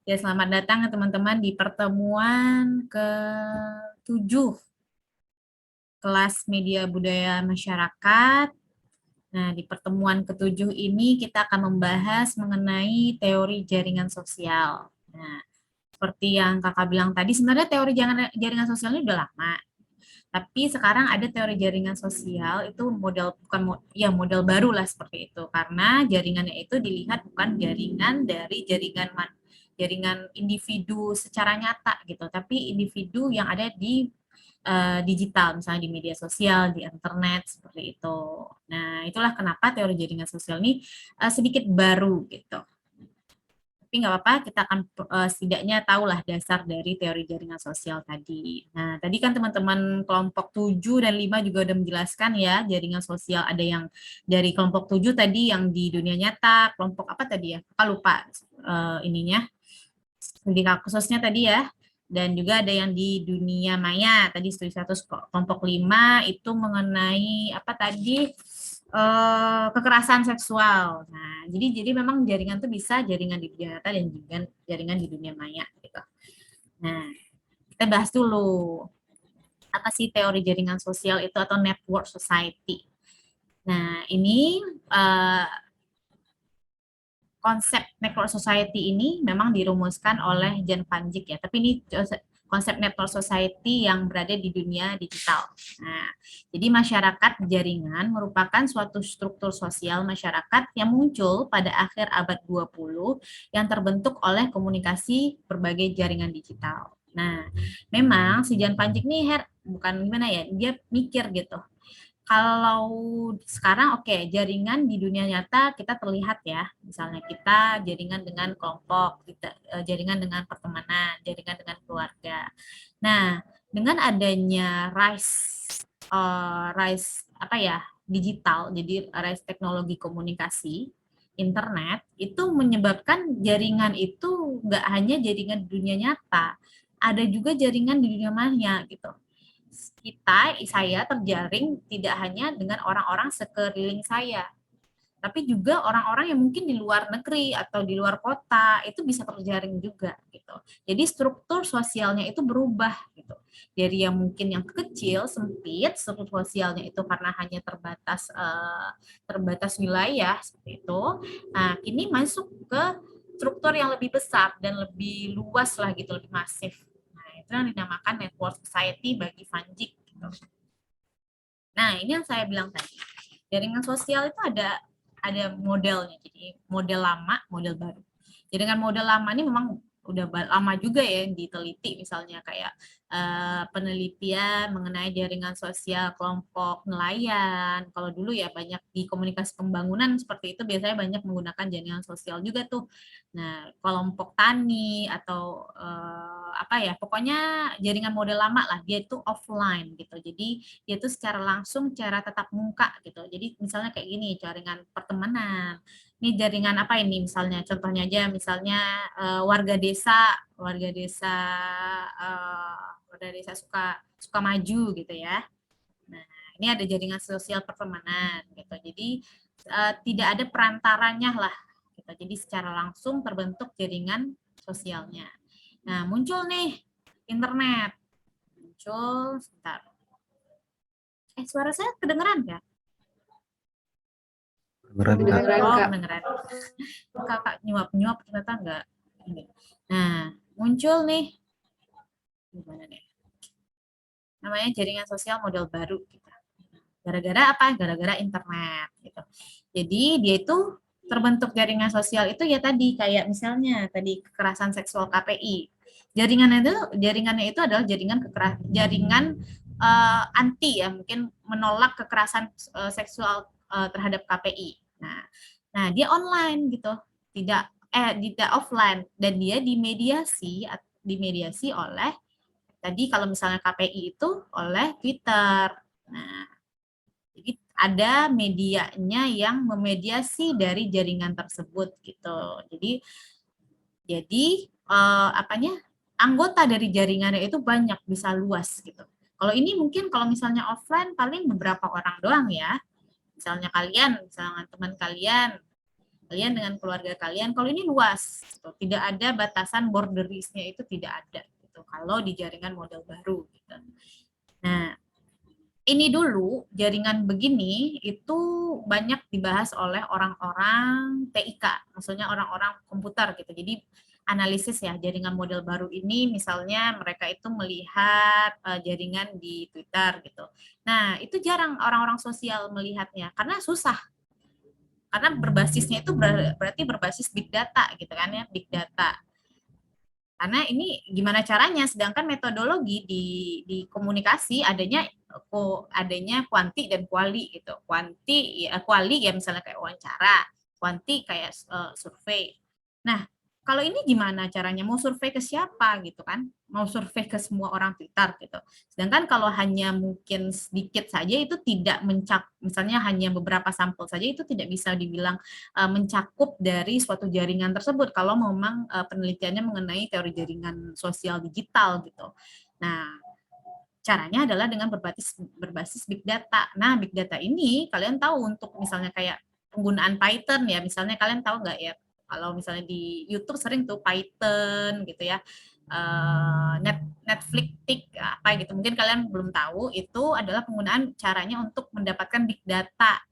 Ya, selamat datang teman-teman di pertemuan ke-7 kelas Media Budaya Masyarakat. Nah, di pertemuan ke-7 ini kita akan membahas mengenai teori jaringan sosial. Nah, seperti yang Kakak bilang tadi, sebenarnya teori jaringan sosial ini udah lama. Tapi sekarang ada teori jaringan sosial itu model bukan ya model baru lah seperti itu karena jaringannya itu dilihat bukan jaringan dari jaringan individu secara nyata gitu, tapi individu yang ada di digital, misalnya di media sosial, di internet seperti itu. Nah, itulah kenapa teori jaringan sosial ini sedikit baru gitu. Tapi nggak apa-apa, kita akan setidaknya tahulah dasar dari teori jaringan sosial tadi. Nah, tadi kan teman-teman kelompok 7 dan 5 juga udah menjelaskan ya, jaringan sosial ada yang dari kelompok 7 tadi yang di dunia nyata, kelompok apa tadi ya? Kakak lupa ininya, studi khususnya tadi ya. Dan juga ada yang di dunia maya, tadi studi 1 kelompok 5 itu mengenai apa tadi? Kekerasan seksual. Nah, jadi memang jaringan tuh bisa jaringan di dunia nyata dan jaringan di dunia maya gitu. Nah, kita bahas dulu apa sih teori jaringan sosial itu atau network society. Nah, ini konsep network society ini memang dirumuskan oleh Jan van Dijk ya, tapi ini konsep network society yang berada di dunia digital. Nah, jadi masyarakat jaringan merupakan suatu struktur sosial masyarakat yang muncul pada akhir abad 20 yang terbentuk oleh komunikasi berbagai jaringan digital. Nah, memang si Jan van Dijk nih bukan gimana ya, dia mikir gitu. Kalau sekarang oke, jaringan di dunia nyata kita terlihat ya, misalnya kita jaringan dengan kelompok, kita jaringan dengan pertemanan, jaringan dengan keluarga. Nah, dengan adanya rise apa ya digital, jadi rise teknologi komunikasi, internet itu menyebabkan jaringan itu nggak hanya jaringan di dunia nyata, ada juga jaringan di dunia maya gitu. Saya terjaring tidak hanya dengan orang-orang sekeliling saya, tapi juga orang-orang yang mungkin di luar negeri atau di luar kota itu bisa terjaring juga gitu. Jadi struktur sosialnya itu berubah gitu. Dari yang mungkin yang kecil, sempit, struktur sosialnya itu karena hanya terbatas wilayah seperti itu. Nah, kini masuk ke struktur yang lebih besar dan lebih luas lah gitu, lebih masif. Nah, itu yang dinamakan network society bagi Van Dijk gitu. Nah, ini yang saya bilang tadi. Jaringan sosial itu ada modelnya. Jadi model lama, model baru. Jaringan model lama ini memang udah lama juga ya yang diteliti, misalnya kayak penelitian mengenai jaringan sosial kelompok nelayan. Kalau dulu ya banyak di komunikasi pembangunan seperti itu biasanya banyak menggunakan jaringan sosial juga tuh. Nah, kelompok tani atau apa ya, pokoknya jaringan model lama lah, dia itu offline gitu. Jadi dia itu secara langsung, secara tatap muka gitu. Jadi misalnya kayak gini, jaringan pertemanan. Ini jaringan apa ini misalnya? Contohnya aja misalnya warga desa suka maju gitu ya. Nah, ini ada jaringan sosial pertemanan gitu. Jadi tidak ada perantaranya lah gitu. Jadi secara langsung terbentuk jaringan sosialnya. Nah, muncul nih internet. Muncul, sebentar. Suara saya kedengeran nggak? Kedengeran, Oh, Kak. kedengeran. Kakak nyuap-nyuap ternyata enggak. Nah, muncul nih, gimana nih? Namanya jaringan sosial model baru. Gitu. Gara-gara apa? Gara-gara internet. Gitu. Jadi dia itu terbentuk jaringan sosial itu ya tadi kayak misalnya tadi kekerasan seksual KPI. Jaringannya itu adalah jaringan anti ya, mungkin menolak kekerasan seksual terhadap KPI. Nah, dia online gitu, tidak offline, dan dia dimediasi oleh tadi kalau misalnya KPI itu oleh Twitter. Nah, jadi ada medianya yang memediasi dari jaringan tersebut gitu. Jadi apanya anggota dari jaringannya itu banyak, bisa luas gitu. Kalau ini mungkin kalau misalnya offline paling beberapa orang doang ya. Misalnya kalian, misalnya teman kalian kalian dengan keluarga kalian. Kalau ini luas, gitu. Tidak ada batasan borderisnya, itu tidak ada gitu. Kalau di jaringan model baru gitu. Nah, ini dulu jaringan begini itu banyak dibahas oleh orang-orang TIK, maksudnya orang-orang komputer gitu. Jadi analisis ya jaringan model baru ini, misalnya mereka itu melihat jaringan di Twitter gitu. Nah, itu jarang orang-orang sosial melihatnya karena susah, karena berbasisnya itu berarti berbasis big data gitu kan ya, big data. Karena ini gimana caranya, sedangkan metodologi di komunikasi adanya kuanti dan kuali gitu. Kuanti ya, kuali ya misalnya kayak wawancara, kuanti kayak survei. Nah, kalau ini gimana caranya? Mau survei ke siapa gitu kan? Mau survei ke semua orang Twitter gitu. Sedangkan kalau hanya mungkin sedikit saja itu tidak misalnya hanya beberapa sampel saja itu tidak bisa dibilang mencakup dari suatu jaringan tersebut kalau memang penelitiannya mengenai teori jaringan sosial digital gitu. Nah, caranya adalah dengan berbasis big data. Nah, big data ini kalian tahu untuk misalnya kayak penggunaan Python ya, misalnya kalian tahu nggak ya, kalau misalnya di YouTube sering tuh Python gitu ya, Netflix apa gitu, mungkin kalian belum tahu, itu adalah penggunaan caranya untuk mendapatkan big data.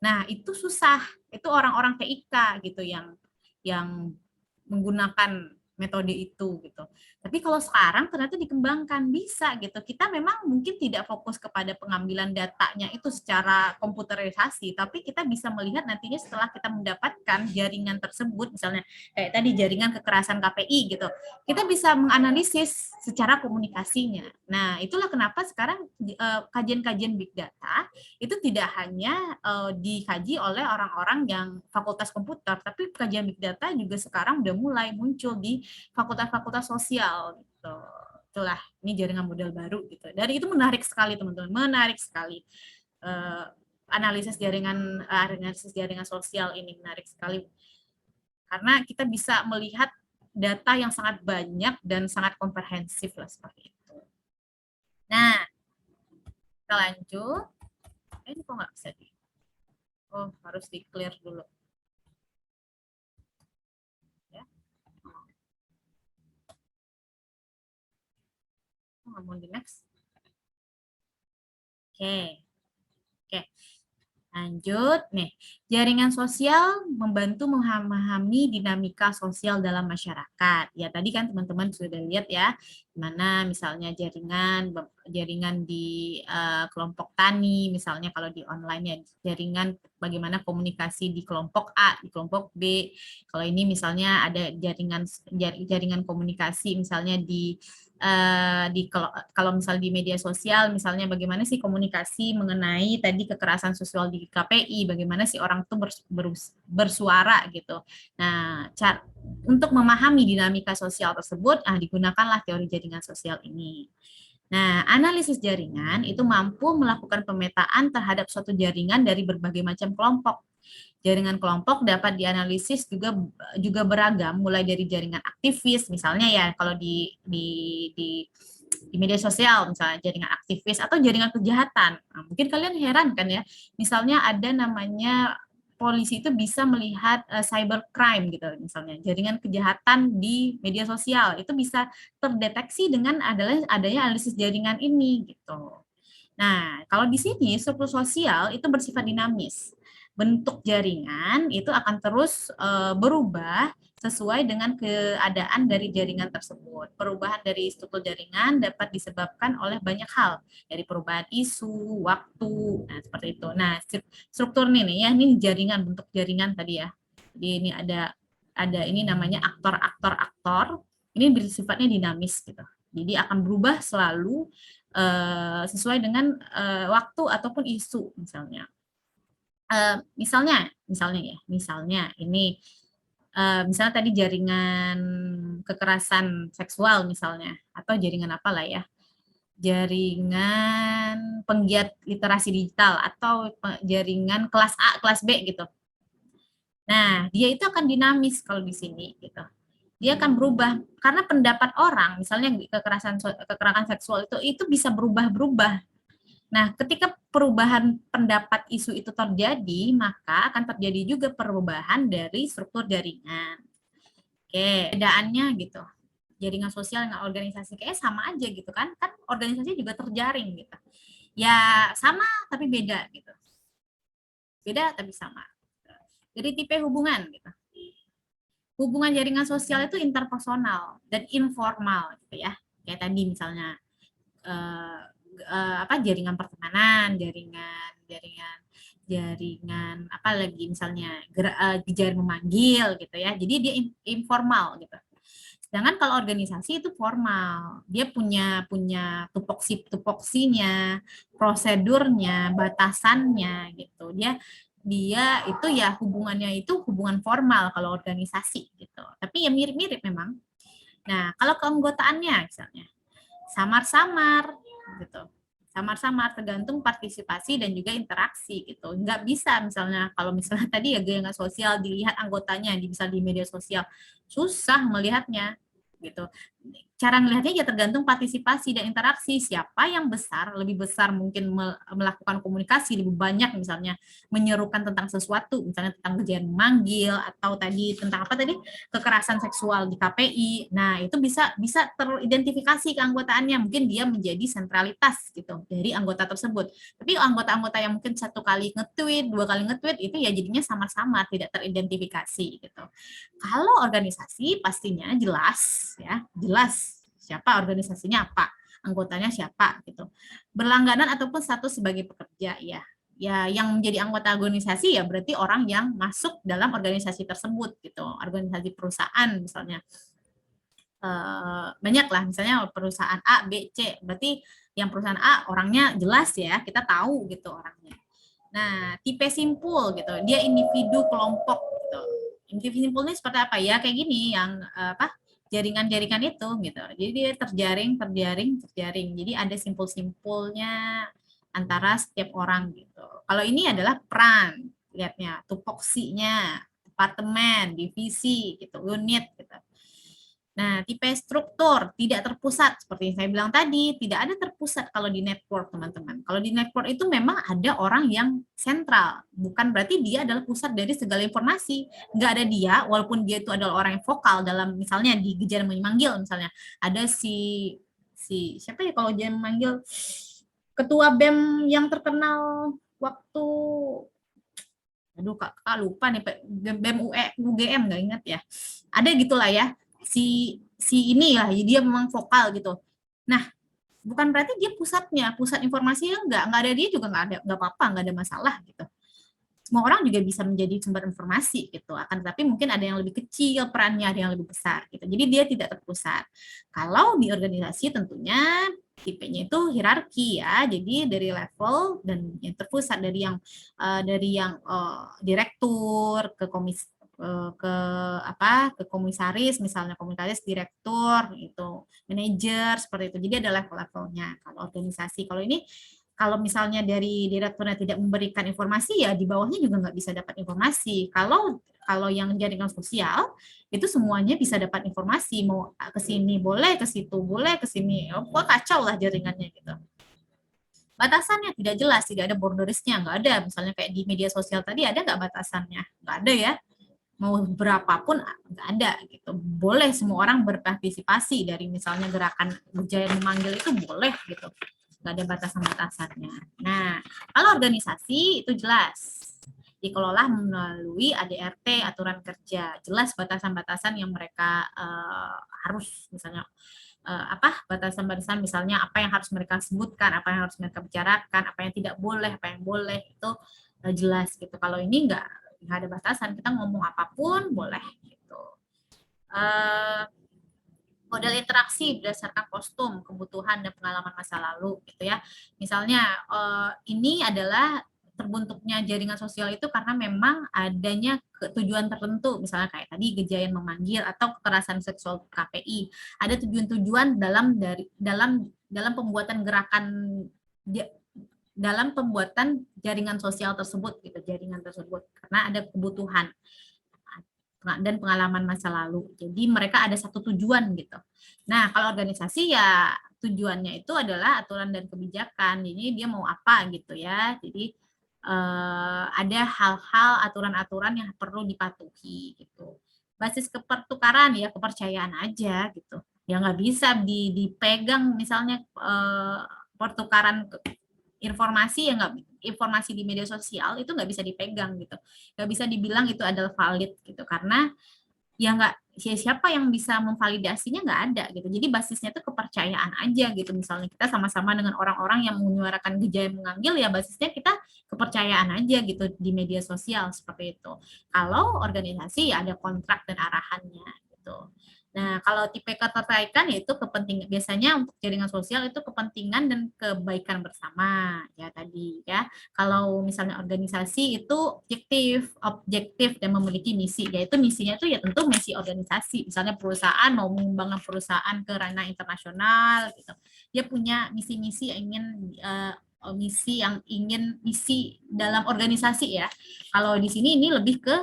Nah, itu susah, itu orang-orang TIK gitu yang menggunakan metode itu gitu. Tapi kalau sekarang ternyata dikembangkan bisa gitu. Kita memang mungkin tidak fokus kepada pengambilan datanya itu secara komputerisasi, tapi kita bisa melihat nantinya setelah kita mendapatkan jaringan tersebut, misalnya kayak tadi jaringan kekerasan KPI gitu, kita bisa menganalisis secara komunikasinya. Nah, itulah kenapa sekarang kajian-kajian big data itu tidak hanya dikaji oleh orang-orang yang fakultas komputer, tapi kajian big data juga sekarang udah mulai muncul di fakultas-fakultas sosial gitu. Itulah, ini jaringan model baru gitu. Dari itu menarik sekali teman-teman, menarik sekali. Analisis jaringan sosial ini menarik sekali karena kita bisa melihat data yang sangat banyak dan sangat komprehensif lah seperti itu. Nah, kita lanjut. Ini kok nggak bisa harus di clear dulu. Ya. Mau di next. Oke. Oke. Lanjut, nih. Jaringan sosial membantu memahami dinamika sosial dalam masyarakat. Ya, tadi kan teman-teman sudah lihat ya, mana misalnya jaringan di kelompok tani, misalnya kalau di online ya, jaringan bagaimana komunikasi di kelompok A, di kelompok B. Kalau ini misalnya ada jaringan komunikasi misalnya kalau misalnya di media sosial, misalnya bagaimana sih komunikasi mengenai tadi kekerasan seksual di KPI, bagaimana sih orang itu bersuara gitu. Nah, untuk memahami dinamika sosial tersebut, digunakanlah teori jaringan sosial ini. Nah, analisis jaringan itu mampu melakukan pemetaan terhadap suatu jaringan dari berbagai macam kelompok. Jaringan kelompok dapat dianalisis juga beragam, mulai dari jaringan aktivis, misalnya ya kalau di media sosial, misalnya jaringan aktivis atau jaringan kejahatan. Nah, mungkin kalian heran kan ya, misalnya ada namanya polisi itu bisa melihat cybercrime gitu, misalnya jaringan kejahatan di media sosial itu bisa terdeteksi dengan adanya analisis jaringan ini gitu. Nah, kalau di sini struktur sosial itu bersifat dinamis. Bentuk jaringan itu akan terus berubah sesuai dengan keadaan dari jaringan tersebut. Perubahan dari struktur jaringan dapat disebabkan oleh banyak hal, dari perubahan isu, waktu, nah seperti itu. Nah, struktur nih ya, ini jaringan, bentuk jaringan tadi ya. Jadi ini ada ini namanya aktor-aktor. Ini bersifatnya dinamis gitu. Jadi akan berubah selalu sesuai dengan waktu ataupun isu misalnya. Misalnya ini misalnya tadi jaringan kekerasan seksual misalnya, atau jaringan apalah ya, jaringan penggiat literasi digital atau jaringan kelas A, kelas B gitu. Nah, dia itu akan dinamis kalau di sini gitu. Dia akan berubah karena pendapat orang, misalnya kekerasan seksual itu bisa berubah-berubah. Nah, ketika perubahan pendapat isu itu terjadi, maka akan terjadi juga perubahan dari struktur jaringan. Oke, bedaannya gitu. Jaringan sosial dengan organisasi kayak sama aja gitu kan? Kan organisasi juga terjaring gitu. Ya sama tapi beda gitu. Beda tapi sama. Jadi tipe hubungan gitu. Hubungan jaringan sosial itu interpersonal dan informal gitu ya. Kayak tadi misalnya eh, apa jaringan pertemanan, jaringan jaringan jaringan apa lagi misalnya jaringan memanggil gitu ya. Jadi dia informal gitu. Sedangkan kalau organisasi itu formal, dia punya punya tupoksinya, prosedurnya, batasannya gitu. Dia itu ya hubungannya itu hubungan formal kalau organisasi gitu. Tapi ya mirip-mirip memang. Nah, kalau keanggotaannya misalnya samar-samar gitu. Samar-samar tergantung partisipasi dan juga interaksi gitu. Nggak bisa misalnya kalau misalnya tadi ya gaya sosial dilihat anggotanya bisa di media sosial susah melihatnya gitu. Cara melihatnya ya tergantung partisipasi dan interaksi. Siapa yang besar, lebih besar mungkin melakukan komunikasi lebih banyak misalnya menyerukan tentang sesuatu, misalnya tentang kejadian memanggil atau tadi tentang apa tadi kekerasan seksual di KPI. Nah, itu bisa bisa teridentifikasi keanggotaannya. Mungkin dia menjadi sentralitas gitu dari anggota tersebut. Tapi anggota-anggota yang mungkin satu kali nge-tweet, dua kali nge-tweet itu ya jadinya sama-sama tidak teridentifikasi gitu. Kalau organisasi pastinya jelas ya, jelas siapa organisasinya apa, anggotanya siapa gitu. Berlangganan ataupun status sebagai pekerja ya. Ya yang menjadi anggota organisasi ya berarti orang yang masuk dalam organisasi tersebut gitu. Organisasi perusahaan misalnya. Banyak lah misalnya perusahaan A, B, C. Berarti yang perusahaan A orangnya jelas ya, kita tahu gitu orangnya. Nah, tipe simpul gitu, dia individu kelompok gitu. Individu simpulnya seperti apa ya? Kayak gini yang apa? Jaringan-jaringan itu gitu. Jadi dia terjaring. Jadi ada simpul-simpulnya antara setiap orang gitu. Kalau ini adalah peran, lihatnya, tupoksinya, departemen, divisi gitu, unit gitu. Nah, tipe struktur tidak terpusat seperti yang saya bilang tadi, tidak ada terpusat kalau di network, teman-teman. Kalau di network itu memang ada orang yang sentral, bukan berarti dia adalah pusat dari segala informasi. Nggak ada dia, walaupun dia itu adalah orang yang vokal dalam misalnya di Gejar Memanggil misalnya. Ada si siapa ya kalau dia memanggil ketua BEM yang terkenal waktu aduh kak lupa nih BEM UGM nggak ingat ya. Ada gitulah ya si ini lah dia memang vokal gitu. Nah, bukan berarti dia pusat informasinya nggak ada dia juga nggak apa-apa, nggak ada masalah gitu. Semua orang juga bisa menjadi sumber informasi gitu. Akan tetapi mungkin ada yang lebih kecil perannya, ada yang lebih besar gitu. Jadi dia tidak terpusat. Kalau di organisasi tentunya tipenya itu hierarki ya. Jadi dari level dan yang terpusat dari yang direktur ke komisi ke apa ke komisaris misalnya komisaris direktur itu manajer seperti itu jadi ada level-levelnya kalau organisasi kalau ini kalau misalnya dari direkturnya tidak memberikan informasi ya di bawahnya juga nggak bisa dapat informasi kalau yang jaringan sosial itu semuanya bisa dapat informasi mau ke sini boleh ke situ boleh ke sini oh, kacau lah jaringannya gitu batasannya tidak jelas tidak ada borderisnya nggak ada misalnya kayak di media sosial tadi ada nggak batasannya nggak ada ya mau berapapun nggak ada gitu boleh semua orang berpartisipasi dari misalnya gerakan berjaya memanggil itu boleh gitu nggak ada batasan-batasannya nah kalau organisasi itu jelas dikelola melalui ADRT aturan kerja jelas batasan-batasan yang mereka harus misalnya apa batasan-batasan misalnya apa yang harus mereka sebutkan apa yang harus mereka bicarakan apa yang tidak boleh apa yang boleh itu jelas gitu kalau ini nggak ada batasan kita ngomong apapun boleh gitu model interaksi berdasarkan kostum kebutuhan dan pengalaman masa lalu gitu ya misalnya ini adalah terbentuknya jaringan sosial itu karena memang adanya tujuan tertentu misalnya kayak tadi Gejayan memanggil atau kekerasan seksual KPI ada tujuan-tujuan dalam pembuatan gerakan dalam pembuatan jaringan sosial tersebut gitu jaringan tersebut karena ada kebutuhan dan pengalaman masa lalu. Jadi mereka ada satu tujuan gitu. Nah, kalau organisasi ya tujuannya itu adalah aturan dan kebijakan. Jadi dia mau apa gitu ya. Jadi ada hal-hal aturan-aturan yang perlu dipatuhi gitu. Basis kepertukaran ya kepercayaan aja gitu. Ya nggak bisa dipegang misalnya pertukaran informasi ya nggak, informasi di media sosial itu nggak bisa dipegang gitu, nggak bisa dibilang itu adalah valid gitu karena ya nggak, siapa yang bisa memvalidasinya, nggak ada gitu. Jadi basisnya itu kepercayaan aja gitu. Misalnya kita sama-sama dengan orang-orang yang menyuarakan gejala mengambil, ya basisnya kita kepercayaan aja gitu di media sosial seperti itu. Kalau organisasi ya ada kontrak dan arahannya gitu. Nah, kalau tipe keterkaitan yaitu kepentingan, biasanya untuk jaringan sosial itu kepentingan dan kebaikan bersama ya tadi ya. Kalau misalnya organisasi itu objektif dan memiliki misi, yaitu misinya itu ya tentu misi organisasi. Misalnya perusahaan mau mengembangkan perusahaan ke ranah internasional gitu. Dia punya misi-misi yang ingin misi dalam organisasi ya. Kalau di sini ini lebih ke